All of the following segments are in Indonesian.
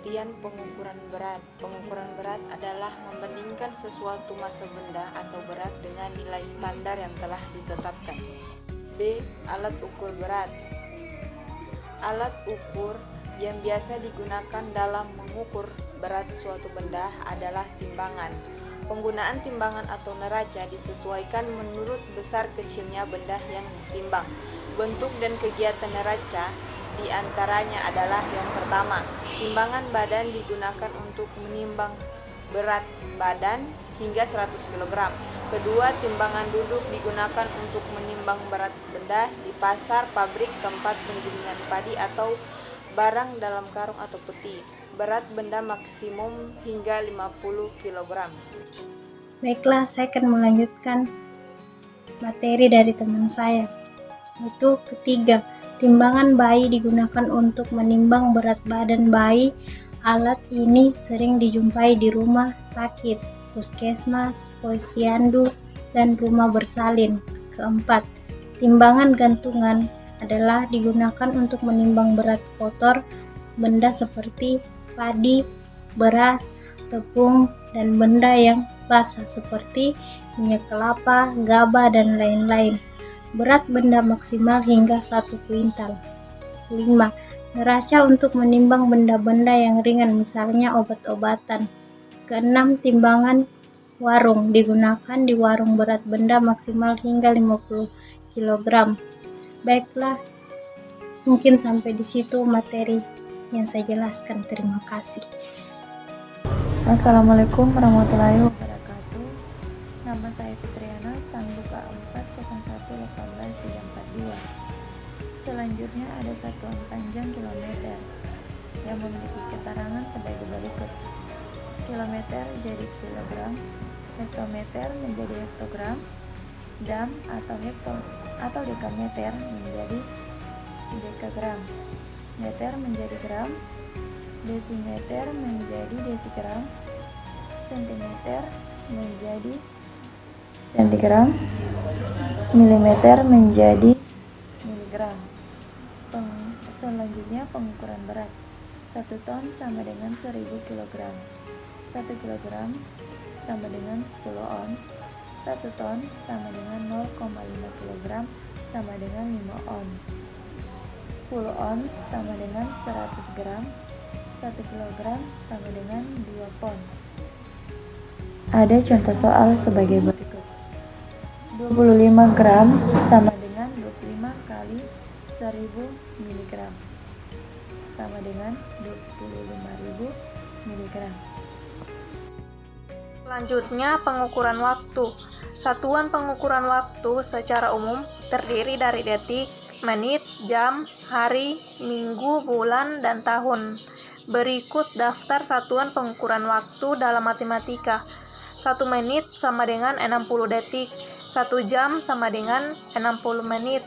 Pengertian pengukuran berat. Pengukuran berat adalah membandingkan sesuatu massa benda atau berat dengan nilai standar yang telah ditetapkan. B. Alat ukur berat. Alat ukur yang biasa digunakan dalam mengukur berat suatu benda adalah timbangan. Penggunaan timbangan atau neraca disesuaikan menurut besar kecilnya benda yang ditimbang. Bentuk dan kegiatan neraca di antaranya adalah yang pertama, timbangan badan digunakan untuk menimbang berat badan hingga 100 kg. Kedua, timbangan duduk digunakan untuk menimbang berat benda di pasar, pabrik, tempat penggilingan padi atau barang dalam karung atau peti. Berat benda maksimum hingga 50 kg. Baiklah, saya akan melanjutkan materi dari teman saya. Itu ketiga, timbangan bayi digunakan untuk menimbang berat badan bayi. Alat ini sering dijumpai di rumah sakit, puskesmas, posyandu, dan rumah bersalin. Keempat, timbangan gantungan adalah digunakan untuk menimbang berat kotor benda seperti padi, beras, tepung, dan benda yang basah seperti minyak kelapa, gaba, dan lain-lain. Berat benda maksimal hingga 1 kuintal. 5. Neraca untuk menimbang benda-benda yang ringan, misalnya obat-obatan. Keenam, timbangan warung digunakan di warung. Berat benda maksimal hingga 50 kg. Baiklah, mungkin sampai di situ materi yang saya jelaskan. Terima kasih. Assalamualaikum warahmatullahi wabarakatuh. Nama saya Fitriana, Stangbu K4011842. Selanjutnya ada satuan panjang kilometer yang memiliki keterangan sebagai berikut. Kilometer jadi kilogram, hektometer menjadi hektogram, dam atau dekameter menjadi dekagram, meter menjadi gram, desimeter menjadi desigram, sentimeter menjadi sentigram, milimeter menjadi miligram. Selanjutnya pengukuran berat. 1 ton sama dengan 1000 kg. 1 kg sama dengan 10 ons. 1 ton sama dengan 0,5 kg sama dengan 5 ons. 10 ons sama dengan 100 gram. 1 kg sama dengan 2 pon. Ada contoh soal sebagai berikut. 25 gram sama dengan 25 kali 1000 mg sama dengan 25.000 mg. Selanjutnya, pengukuran waktu. Satuan pengukuran waktu secara umum terdiri dari detik, menit, jam, hari, minggu, bulan, dan tahun. Berikut daftar satuan pengukuran waktu dalam matematika. 1 menit sama dengan 60 detik. 1 jam sama dengan 60 menit.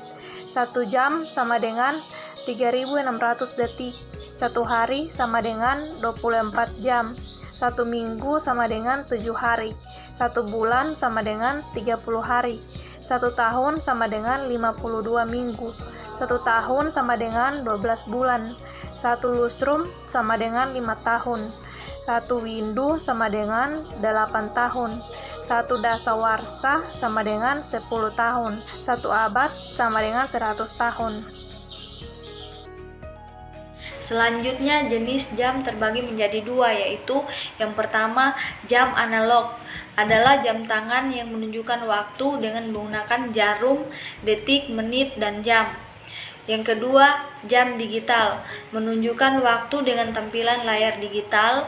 1 jam sama dengan 3.600 detik. 1 hari sama dengan 24 jam. 1 minggu sama dengan 7 hari. 1 bulan sama dengan 30 hari. 1 tahun sama dengan 52 minggu. 1 tahun sama dengan 12 bulan. 1 lustrum sama dengan 5 tahun. 1 windu sama dengan 8 tahun. 1 dasawarsa sama dengan 10 tahun. 1 abad sama dengan 100 tahun. Selanjutnya, jenis jam terbagi menjadi 2, yaitu yang pertama, jam analog adalah jam tangan yang menunjukkan waktu dengan menggunakan jarum, detik, menit, dan jam. Yang kedua, jam digital menunjukkan waktu dengan tampilan layar digital.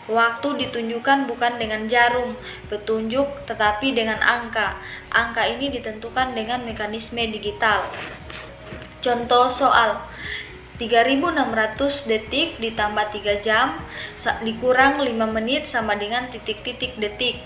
Waktu ditunjukkan bukan dengan jarum petunjuk tetapi dengan angka. Angka ini ditentukan dengan mekanisme digital. Contoh soal: 3.600 detik ditambah 3 jam dikurang 5 menit sama dengan titik-titik detik.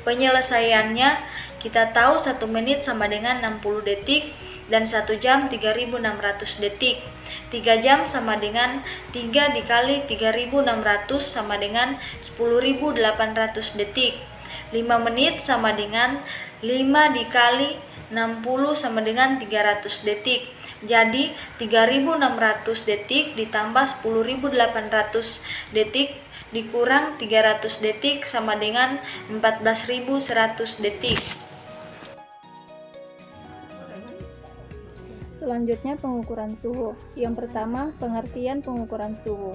Penyelesaiannya, kita tahu 1 menit sama dengan 60 detik dan 1 jam 3.600 detik. 3 jam sama dengan 3 dikali 3.600 sama dengan 10.800 detik. 5 menit sama dengan 5 dikali 60 sama dengan 300 detik. Jadi 3.600 detik ditambah 10.800 detik dikurang 300 detik sama dengan 14.100 detik. Selanjutnya pengukuran suhu. Yang pertama, pengertian pengukuran suhu.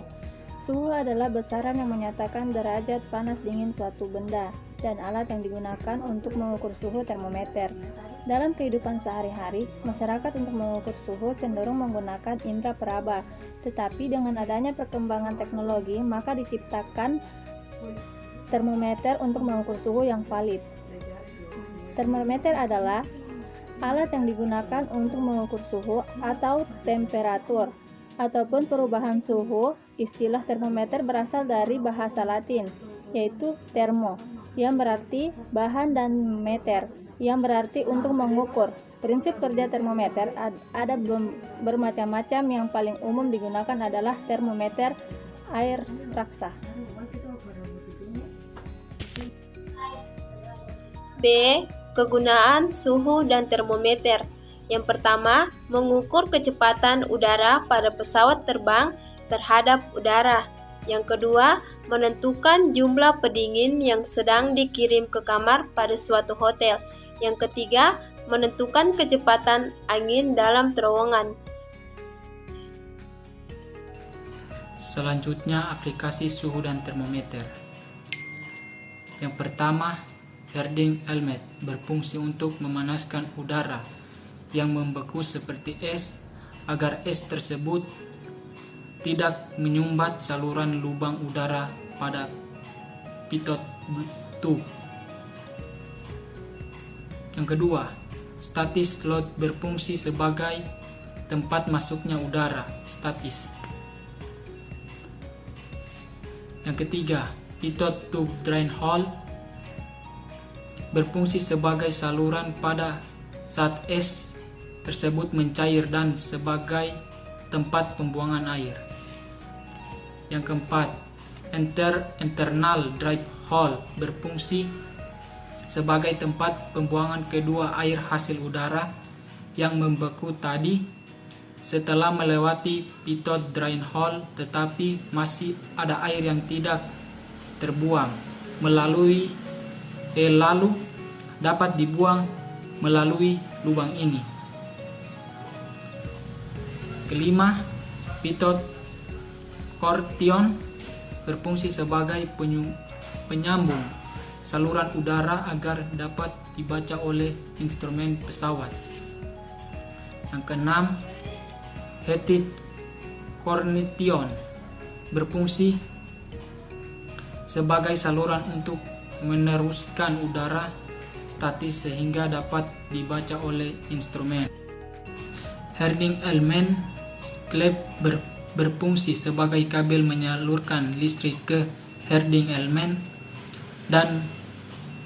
Suhu adalah besaran yang menyatakan derajat panas dingin suatu benda, dan alat yang digunakan untuk mengukur suhu termometer. Dalam kehidupan sehari-hari, masyarakat untuk mengukur suhu cenderung menggunakan indera peraba, tetapi dengan adanya perkembangan teknologi, maka diciptakan termometer untuk mengukur suhu yang valid. Termometer adalah alat yang digunakan untuk mengukur suhu atau temperatur ataupun perubahan suhu. Istilah termometer berasal dari bahasa Latin, yaitu thermo, yang berarti bahan, dan meter, yang berarti untuk mengukur. Prinsip kerja termometer ada bermacam-macam. Yang paling umum digunakan adalah termometer air raksa. B. Kegunaan suhu dan termometer. Yang pertama, mengukur kecepatan udara pada pesawat terbang terhadap udara. Yang kedua, menentukan jumlah pendingin yang sedang dikirim ke kamar pada suatu hotel. Yang ketiga, menentukan kecepatan angin dalam terowongan. Selanjutnya, aplikasi suhu dan termometer. Yang pertama, Herding element berfungsi untuk memanaskan udara yang membeku seperti es agar es tersebut tidak menyumbat saluran lubang udara pada pitot tube. Yang kedua, statis slot berfungsi sebagai tempat masuknya udara statis. Yang ketiga, pitot tube drain hole berfungsi sebagai saluran pada saat es tersebut mencair dan sebagai tempat pembuangan air. Yang keempat, internal drive hole berfungsi sebagai tempat pembuangan kedua air hasil udara yang membeku tadi setelah melewati pitot drain hole, tetapi masih ada air yang tidak terbuang lalu dapat dibuang melalui lubang ini. Kelima, pitot kortion berfungsi sebagai penyambung saluran udara agar dapat dibaca oleh instrumen pesawat. Yang keenam, heated cornition berfungsi sebagai saluran untuk meneruskan udara statis sehingga dapat dibaca oleh instrumen. Herding element klep berfungsi sebagai kabel menyalurkan listrik ke herding element dan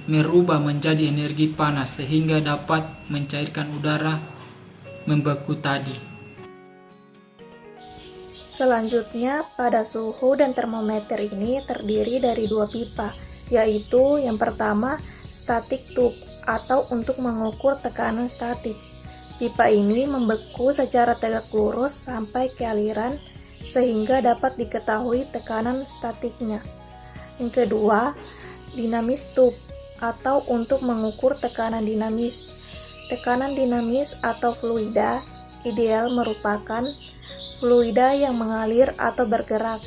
merubah menjadi energi panas sehingga dapat mencairkan udara membeku tadi. Selanjutnya, pada suhu dan termometer ini terdiri dari dua pipa, yaitu yang pertama static tube atau untuk mengukur tekanan statik. Pipa ini membeku secara tegak lurus sampai ke aliran sehingga dapat diketahui tekanan statiknya. Yang kedua, dinamis tube atau untuk mengukur tekanan dinamis. Tekanan dinamis atau fluida ideal merupakan fluida yang mengalir atau bergerak.